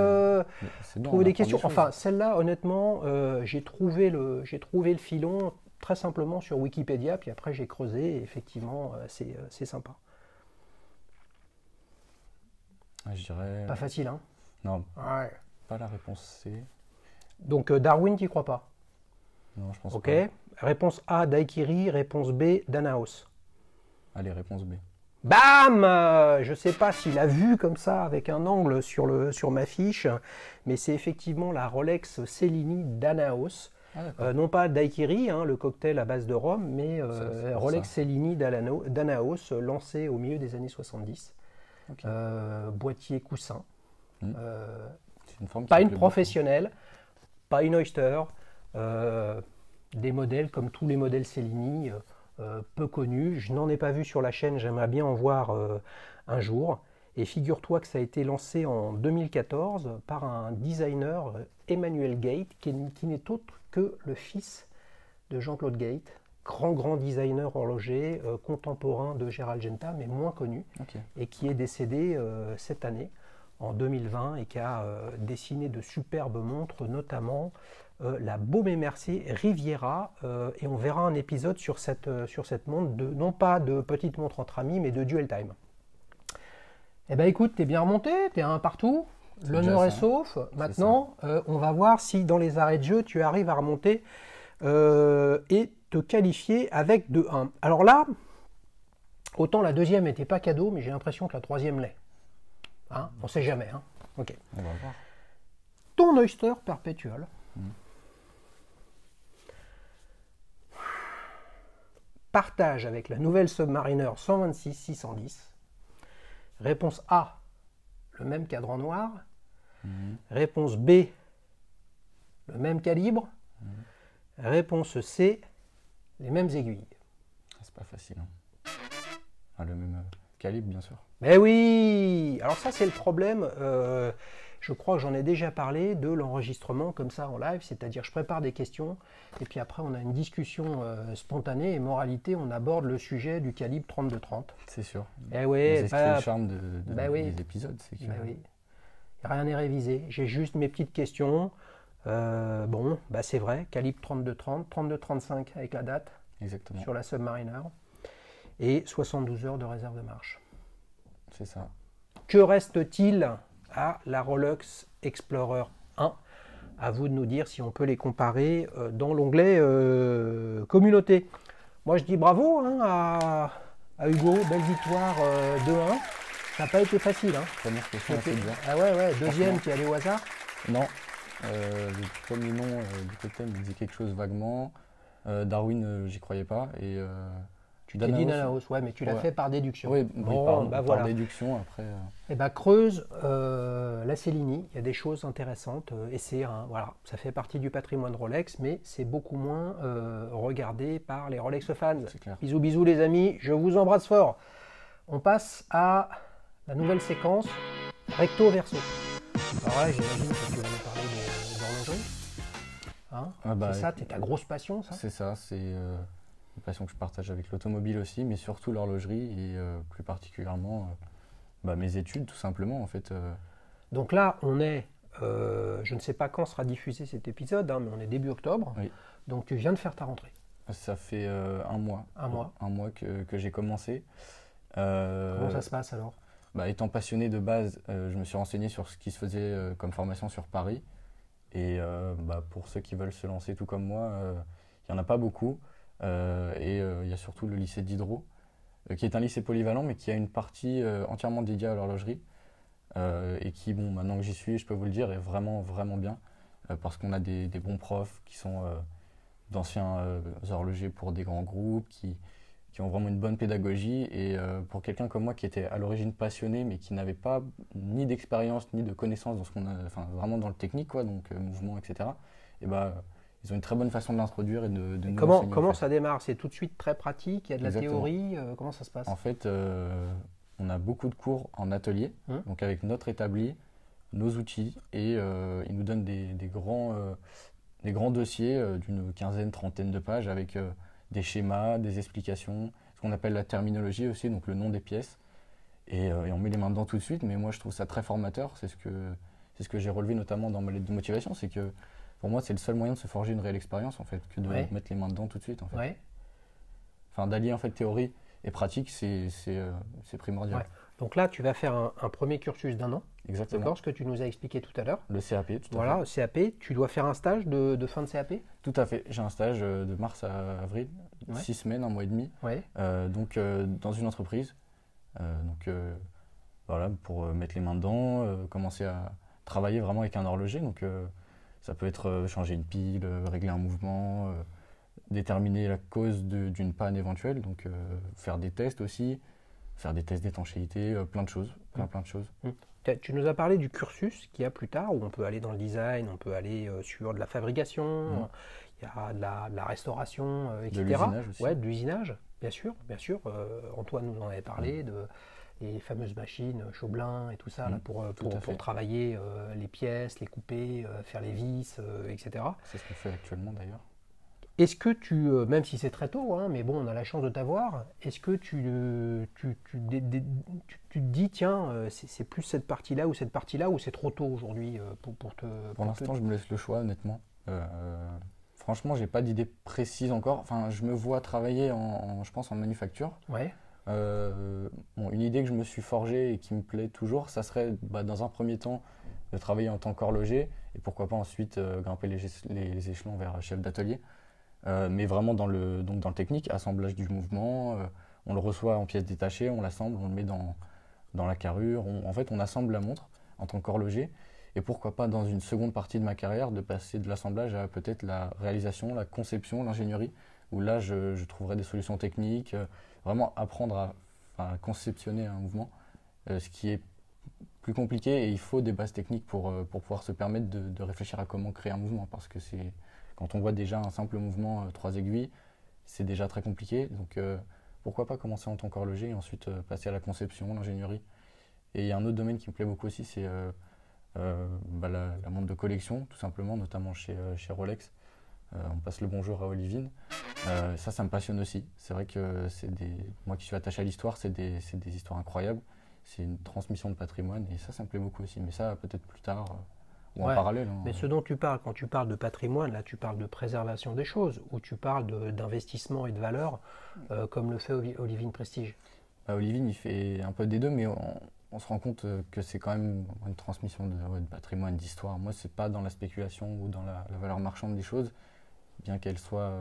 trouver des questions. Enfin, celle-là, honnêtement, j'ai trouvé le filon très simplement sur Wikipédia, puis après j'ai creusé, et effectivement, c'est sympa. Je dirais... Pas facile, hein? Non, ouais. Pas la réponse C. Donc Darwin, tu n'y crois pas? Non, je pense pas. Ok. Réponse A, Daiquiri. Réponse B, Danaos. Allez, réponse B. Bam! Je ne sais pas s'il a vu comme ça avec un angle sur ma fiche, mais c'est effectivement la Rolex Cellini Danaos. Non pas Daiquiri, hein, le cocktail à base de rhum, mais Rolex Cellini Danaos, lancé au milieu des années 70. Okay. Boîtier coussin. Pas une professionnelle, pas une Oyster. Des modèles comme tous les modèles Cellini. Peu connu, je n'en ai pas vu sur la chaîne, j'aimerais bien en voir un jour. Et figure-toi que ça a été lancé en 2014 par un designer, Emmanuel Gate, qui n'est autre que le fils de Jean-Claude Gate, grand designer horloger, contemporain de Gérald Genta, mais moins connu, et qui est décédé cette année, en 2020, et qui a dessiné de superbes montres, notamment la Baume & Mercier Riviera, et on verra un épisode sur cette montre, non pas de petite montre entre amis, mais de dual time. Eh bien écoute, t'es bien remonté, t'es un partout, l'honneur est sauf. Maintenant, on va voir si dans les arrêts de jeu, tu arrives à remonter et te qualifier avec 2-1. Alors là, autant la deuxième n'était pas cadeau, mais j'ai l'impression que la troisième l'est. Hein, on ne sait jamais. Hein. Ok. On va voir. Ton Oyster Perpetual. Partage avec la nouvelle Submariner 126-610. Réponse A, le même cadran noir. Réponse B, le même calibre. Réponse C, les mêmes aiguilles. C'est pas facile. Hein. Le même calibre, bien sûr. Mais oui! Alors ça, c'est le problème. Je crois que j'en ai déjà parlé de l'enregistrement comme ça en live, c'est-à-dire je prépare des questions et puis après on a une discussion spontanée et moralité, on aborde le sujet du calibre 32-30. C'est sûr. Et ouais, c'est le charme des épisodes. C'est que... oui. Rien n'est révisé. J'ai juste mes petites questions. Bon, bah c'est vrai, calibre 32-30, 32-35 avec la date Exactement. sur la Submariner et 72 heures de réserve de marche. C'est ça. Que reste-t-il à la Rolex Explorer 1? À vous de nous dire si on peut les comparer dans l'onglet communauté. Moi je dis bravo hein, à Hugo, belle victoire 2-1. Ça n'a pas été facile. Hein. Première question, c'est bien. Ah ouais, deuxième, tu es allé au hasard? Non. Le premier nom du totem me disait quelque chose vaguement. Darwin, j'y croyais pas. Et tu t'es dit Danaos, ouais, mais tu l'as fait par déduction. Oui, bon, par voilà. déduction après. Et bah creuse la Cellini, il y a des choses intéressantes et c'est voilà, ça fait partie du patrimoine Rolex, mais c'est beaucoup moins regardé par les Rolex fans. C'est clair. Bisous bisous les amis, je vous embrasse fort. On passe à la nouvelle séquence recto verso. Alors là, j'imagine que tu vas nous parler d'horlogerie. Hein, c'est ça, c'est ta grosse passion, ça? C'est ça, c'est une passion que je partage avec l'automobile aussi, mais surtout l'horlogerie et plus particulièrement mes études, tout simplement, en fait. Donc là, on est, je ne sais pas quand sera diffusé cet épisode, hein, mais on est début octobre. Oui. Donc tu viens de faire ta rentrée. Ça fait un mois. Un mois que j'ai commencé. Comment ça se passe alors? Étant passionné de base, je me suis renseigné sur ce qui se faisait comme formation sur Paris. Et pour ceux qui veulent se lancer tout comme moi, il n'y en a pas beaucoup. Et il y a surtout le lycée Diderot, qui est un lycée polyvalent, mais qui a une partie entièrement dédiée à l'horlogerie. Et qui, bon, maintenant que j'y suis, je peux vous le dire, est vraiment, vraiment bien. Parce qu'on a des bons profs qui sont d'anciens horlogers pour des grands groupes, qui ont vraiment une bonne pédagogie. Et pour quelqu'un comme moi qui était à l'origine passionné, mais qui n'avait pas ni d'expérience, ni de connaissances dans ce qu'on a, enfin, vraiment dans le technique, quoi, donc mouvement, etc., et ils ont une très bonne façon de l'introduire et de nous enseigner. Comment ça démarre? C'est tout de suite très pratique, il y a de la Exactement. théorie, comment ça se passe? En fait, on a beaucoup de cours en atelier, donc avec notre établi, nos outils, et ils nous donnent des grands dossiers d'une quinzaine, trentaine de pages avec des schémas, des explications, ce qu'on appelle la terminologie aussi, donc le nom des pièces, et on met les mains dedans tout de suite. Mais moi je trouve ça très formateur, c'est ce que j'ai relevé notamment dans ma lettre de motivation, c'est que pour moi c'est le seul moyen de se forger une réelle expérience en fait, que de mettre les mains dedans tout de suite en fait. Ouais. Enfin, d'allier en fait théorie et pratique, c'est primordial. Ouais. Donc là tu vas faire un premier cursus d'1 an. Exactement. D'accord, ce que tu nous as expliqué tout à l'heure. Le CAP, tout à fait. Voilà, CAP, tu dois faire un stage de fin de CAP? Tout à fait, j'ai un stage de mars à avril, 6 semaines, un mois et demi, dans une entreprise. Voilà, pour mettre les mains dedans, commencer à travailler vraiment avec un horloger. Donc ça peut être changer une pile, régler un mouvement, déterminer la cause d'une panne éventuelle, donc faire des tests aussi, faire des tests d'étanchéité, plein de choses, plein de choses. Tu nous as parlé du cursus qu'il y a plus tard, où on peut aller dans le design, on peut aller sur de la fabrication, il y a de la restauration, etc. De l'usinage aussi. Ouais, de l'usinage, bien sûr, bien sûr. Antoine nous en avait parlé, les fameuses machines Chaublin et tout ça, là, pour travailler les pièces, les couper, faire les vis, etc. C'est ce qu'on fait actuellement d'ailleurs. Est-ce que même si c'est très tôt, hein, mais bon, on a la chance de t'avoir, est-ce que tu te dis, tiens, c'est plus cette partie-là, ou c'est trop tôt aujourd'hui Pour l'instant, je me laisse le choix, honnêtement. Franchement, j'ai pas d'idée précise encore. Enfin, je me vois travailler je pense, en manufacture. Ouais. Une idée que je me suis forgée et qui me plaît toujours, ça serait, dans un premier temps, de travailler en tant qu'horloger, et pourquoi pas ensuite grimper les échelons vers chef d'atelier. Mais vraiment dans le technique, assemblage du mouvement, on le reçoit en pièces détachées, on l'assemble, on le met dans la carrure, en fait on assemble la montre en tant qu'horloger, et pourquoi pas dans une seconde partie de ma carrière de passer de l'assemblage à peut-être la réalisation, la conception, l'ingénierie, où là je trouverai des solutions techniques, vraiment apprendre à conceptionner un mouvement, ce qui est plus compliqué, et il faut des bases techniques pour pouvoir se permettre de réfléchir à comment créer un mouvement, parce que quand on voit déjà un simple mouvement 3 aiguilles, c'est déjà très compliqué. Donc pourquoi pas commencer en tant qu'horloger et ensuite passer à la conception, l'ingénierie. Et il y a un autre domaine qui me plaît beaucoup aussi, c'est la montre de collection, tout simplement, notamment chez Rolex. On passe le bonjour à Olivine. Ça me passionne aussi. C'est vrai que moi qui suis attaché à l'histoire, c'est des histoires incroyables. c'est une transmission de patrimoine et ça me plaît beaucoup aussi. Mais ça, peut-être plus tard ou en Ouais. parallèle. Mais ce dont tu parles, quand tu parles de patrimoine, là tu parles de préservation des choses, ou tu parles d'investissement et de valeur, comme le fait Olivine Prestige. Bah, Olivine, il fait un peu des deux, mais on se rend compte que c'est quand même une transmission de patrimoine, d'histoire. Moi, c'est pas dans la spéculation ou dans la valeur marchande des choses, bien qu'elle soit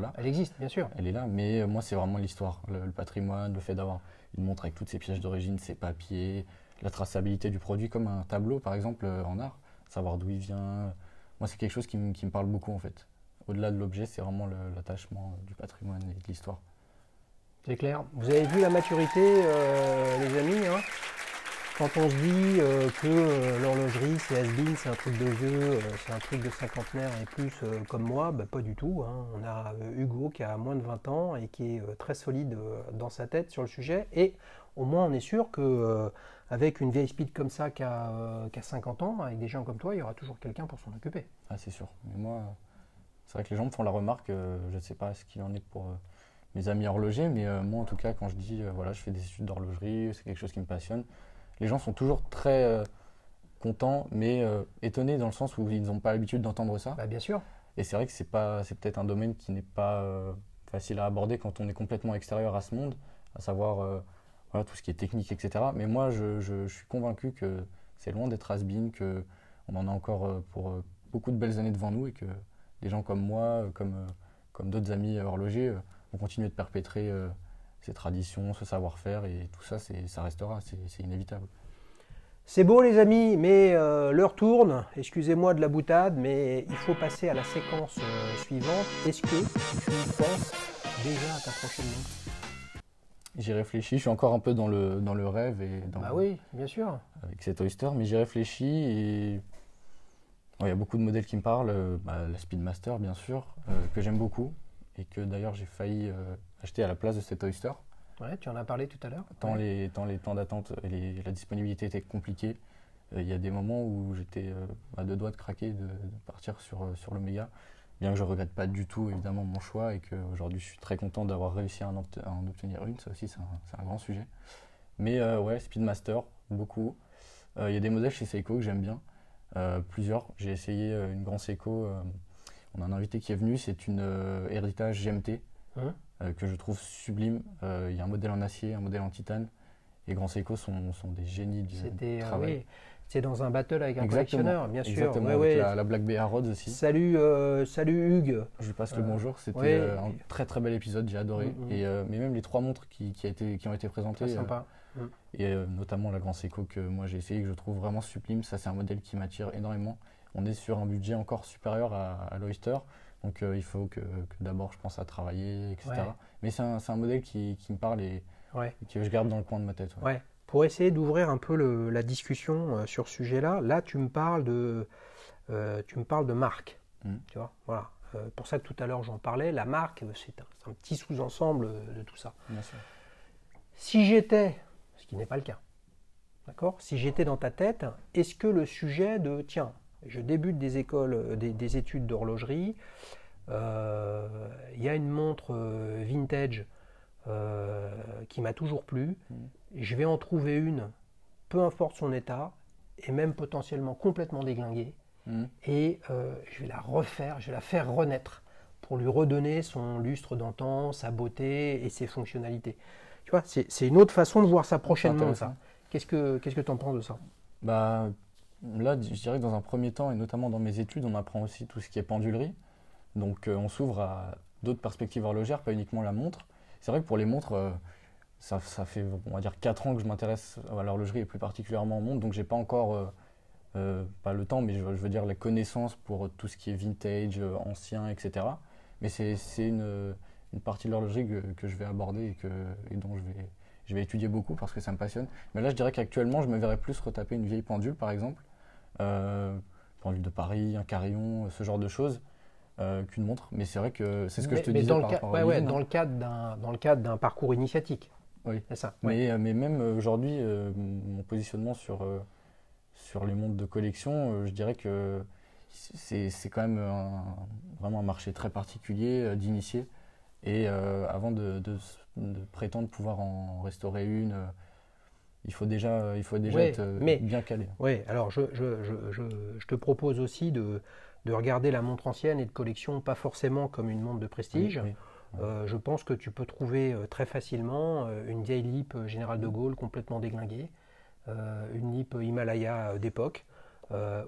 là. Elle existe, bien sûr. Elle est là, mais moi, c'est vraiment l'histoire, le patrimoine, le fait d'avoir une montre avec toutes ses pièces d'origine, ses papiers, la traçabilité du produit, comme un tableau, par exemple, en art, savoir d'où il vient. Moi, c'est quelque chose qui me parle beaucoup, en fait. Au-delà de l'objet, c'est vraiment l'attachement du patrimoine et de l'histoire. C'est clair. Vous avez vu la maturité, les amis, hein. Quand on se dit que l'horlogerie c'est has-been, c'est un truc de vieux, c'est un truc de cinquantenaire et plus comme moi, bah, pas du tout, hein. On a Hugo qui a moins de 20 ans et qui est très solide dans sa tête sur le sujet. Et au moins on est sûr que avec une vieille speed comme ça qui a 50 ans, avec des gens comme toi, il y aura toujours quelqu'un pour s'en occuper. Ah, c'est sûr. Mais moi, c'est vrai que les gens me font la remarque, je ne sais pas ce qu'il en est pour mes amis horlogers, mais moi, en tout cas, quand je dis, voilà, je fais des études d'horlogerie, c'est quelque chose qui me passionne, les gens sont toujours très contents, mais étonnés dans le sens où ils n'ont pas l'habitude d'entendre ça. Bah, bien sûr. Et c'est vrai que c'est peut-être un domaine qui n'est pas facile à aborder quand on est complètement extérieur à ce monde, à savoir voilà, tout ce qui est technique, etc. Mais moi, je suis convaincu que c'est loin d'être has-been, qu'on en a encore pour beaucoup de belles années devant nous et que des gens comme moi, comme d'autres amis horlogers, vont continuer de perpétrer ces traditions, ce savoir-faire et tout ça, ça restera, c'est inévitable. C'est beau les amis, mais l'heure tourne. Excusez-moi de la boutade, mais il faut passer à la séquence suivante. Est-ce que tu penses déjà à ta prochaine montre? J'y réfléchis, je suis encore un peu dans le rêve et Bah oui, bien sûr. avec cet Oyster, mais j'y réfléchis et il y a beaucoup de modèles qui me parlent. La Speedmaster, bien sûr, que j'aime beaucoup et que d'ailleurs j'ai failli acheter à la place de cet Oyster. Ouais, tu en as parlé tout à l'heure. Tant Ouais. les temps d'attente et la disponibilité étaient compliqués. Il y a des moments où j'étais à deux doigts de craquer, de partir sur l'Omega. Bien que je ne regrette pas du tout évidemment mon choix et qu'aujourd'hui je suis très content d'avoir réussi à en obtenir une. Ça aussi, c'est un grand sujet. Mais ouais, Speedmaster, beaucoup. Il y a des modèles chez Seiko que j'aime bien. Plusieurs. J'ai essayé une Grand Seiko. On a un invité qui est venu, c'est une héritage GMT Hein. que je trouve sublime. Il y a un modèle en acier, un modèle en titane. Et Grand Seiko sont des génies du travail. Oui, c'est dans un battle avec un Exactement, collectionneur, bien sûr. exactement, Ouais, avec ouais. la Black Bay Rhodes aussi. Salut, salut Hugues. Je lui passe le bonjour, c'était ouais. un très très bel épisode, j'ai adoré. Mais même les trois montres qui ont été présentées, Très sympa. et notamment la Grand Seiko que moi j'ai essayé, que je trouve vraiment sublime, ça c'est un modèle qui m'attire énormément. On est sur un budget encore supérieur à l'Oyster, donc il faut que d'abord je pense à travailler, etc. Ouais. Mais c'est un modèle qui me parle et Ouais. que je garde dans le coin de ma tête. Ouais. Ouais. Pour essayer d'ouvrir un peu la discussion sur ce sujet-là, là tu me parles de marque. Tu vois, voilà. Pour ça que tout à l'heure j'en parlais, la marque c'est un petit sous-ensemble de tout ça. Bien sûr. Si j'étais, ce qui n'est pas le cas, d'accord? Si j'étais dans ta tête, est-ce que le sujet de tiens, je débute des écoles, des études d'horlogerie, il y a une montre vintage qui m'a toujours plu, je vais en trouver une, peu importe son état, et même potentiellement complètement déglinguée, et je vais la refaire, je vais la faire renaître pour lui redonner son lustre d'antan, sa beauté et ses fonctionnalités. Tu vois, c'est une autre façon de voir sa prochaine montre. Ça. Qu'est-ce que tu en penses de ça? Bah, là, je dirais que dans un premier temps, et notamment dans mes études, on apprend aussi tout ce qui est pendulerie. Donc on s'ouvre à d'autres perspectives horlogères, pas uniquement la montre. C'est vrai que pour les montres, ça fait on va dire 4 ans que je m'intéresse à l'horlogerie et plus particulièrement aux montres, donc j'ai pas encore, pas le temps, mais je veux dire les connaissances pour tout ce qui est vintage, ancien, etc. Mais c'est une partie de l'horlogerie que je vais aborder et dont je vais étudier beaucoup parce que ça me passionne. Mais là, je dirais qu'actuellement, je me verrais plus retaper une vieille pendule, par exemple, pendule de Paris, un carillon, ce genre de choses. Qu'une montre, mais c'est vrai que c'est ce que je te disais par rapport à Olivine, dans le cadre d'un parcours initiatique. Oui, c'est ça. Ouais. Mais même aujourd'hui, mon positionnement sur les montres de collection, je dirais que c'est quand même vraiment un marché très particulier d'initiés. Et avant de prétendre pouvoir en restaurer une, il faut déjà Ouais, être mais bien calé. oui, alors je te propose aussi de regarder la montre ancienne et de collection, pas forcément comme une montre de prestige. Oui, oui. Je pense que tu peux trouver très facilement une vieille Lip Général de Gaulle complètement déglinguée, une Lip Himalaya d'époque,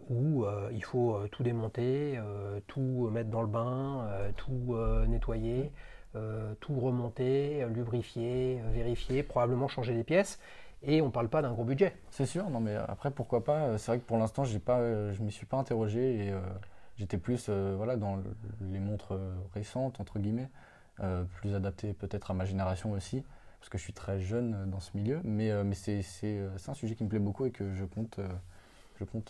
où il faut tout démonter, tout mettre dans le bain, tout nettoyer, tout remonter, lubrifier, vérifier, probablement changer les pièces. Et on ne parle pas d'un gros budget. C'est sûr, non mais après pourquoi pas. C'est vrai que pour l'instant je m'y suis pas interrogé et j'étais plus voilà, dans les montres récentes entre guillemets, plus adaptées peut-être à ma génération aussi, parce que je suis très jeune dans ce milieu, mais c'est un sujet qui me plaît beaucoup et que je compte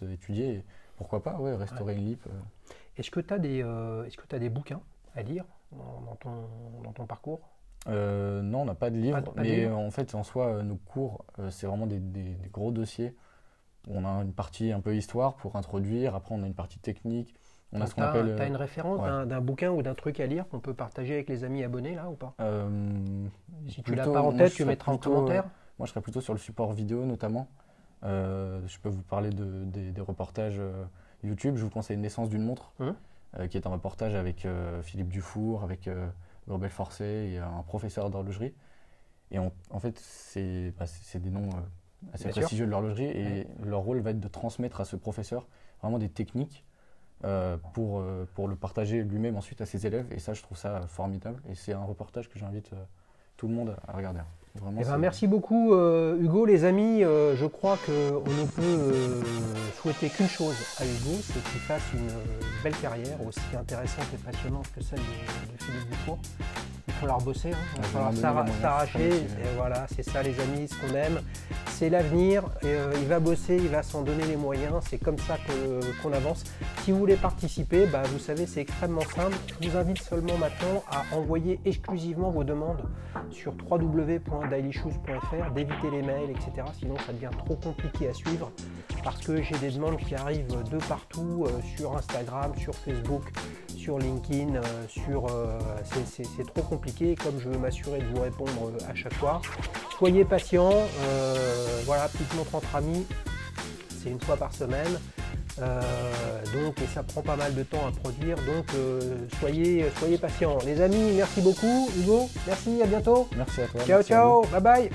étudier. Et pourquoi pas, ouais, restaurer une Lip. Est-ce que tu as des bouquins à lire dans ton parcours? Non, on n'a pas de livre, Pas de mais livre. en fait, en soi, nos cours, c'est vraiment des gros dossiers. On a une partie un peu histoire pour introduire, après on a une partie technique, on a ce qu'on appelle... Tu as une référence ouais. d'un bouquin ou d'un truc à lire qu'on peut partager avec les amis abonnés là ou pas? Si tu l'as plutôt- pas en moi, tête, je tu serais mettras en plutôt, commentaire. moi, je serais plutôt sur le support vidéo notamment. Je peux vous parler des reportages YouTube. Je vous conseille Naissance d'une montre, qui est un reportage avec Philippe Dufour, avec Gorbel Forcé et un professeur d'horlogerie. Et en fait, c'est des noms assez Bien sûr. prestigieux de l'horlogerie et Ouais. leur rôle va être de transmettre à ce professeur vraiment des techniques pour le partager lui-même ensuite à ses élèves. Et ça, je trouve ça formidable. Et c'est un reportage que j'invite tout le monde à regarder. Vraiment, Eh ben, c'est- merci beaucoup Hugo. Les amis, je crois qu'on ne peut souhaiter qu'une chose à Hugo, c'est qu'il fasse une belle carrière aussi intéressante et passionnante que celle de Philippe Dufour. Il va falloir bosser, hein. Il va Je vais falloir m'en donner les moyens, s'arracher. je suis motivé. Et voilà, c'est ça les amis, ce qu'on aime. C'est l'avenir. Et, il va bosser, il va s'en donner les moyens. C'est comme ça qu'on avance. Si vous voulez participer, bah, vous savez, c'est extrêmement simple. Je vous invite seulement maintenant à envoyer exclusivement vos demandes sur www.dailyshoes.fr, d'éviter les mails, etc. Sinon, ça devient trop compliqué à suivre parce que j'ai des demandes qui arrivent de partout, sur Instagram, sur Facebook, sur LinkedIn, c'est trop compliqué. Comme je veux m'assurer de vous répondre à chaque fois, soyez patients. Voilà, petite montre entre amis, c'est une fois par semaine. Donc, et ça prend pas mal de temps à produire, donc soyez patients. Les amis, merci beaucoup. Hugo, merci, à bientôt. Merci à toi. Ciao, merci à vous. ciao, bye bye.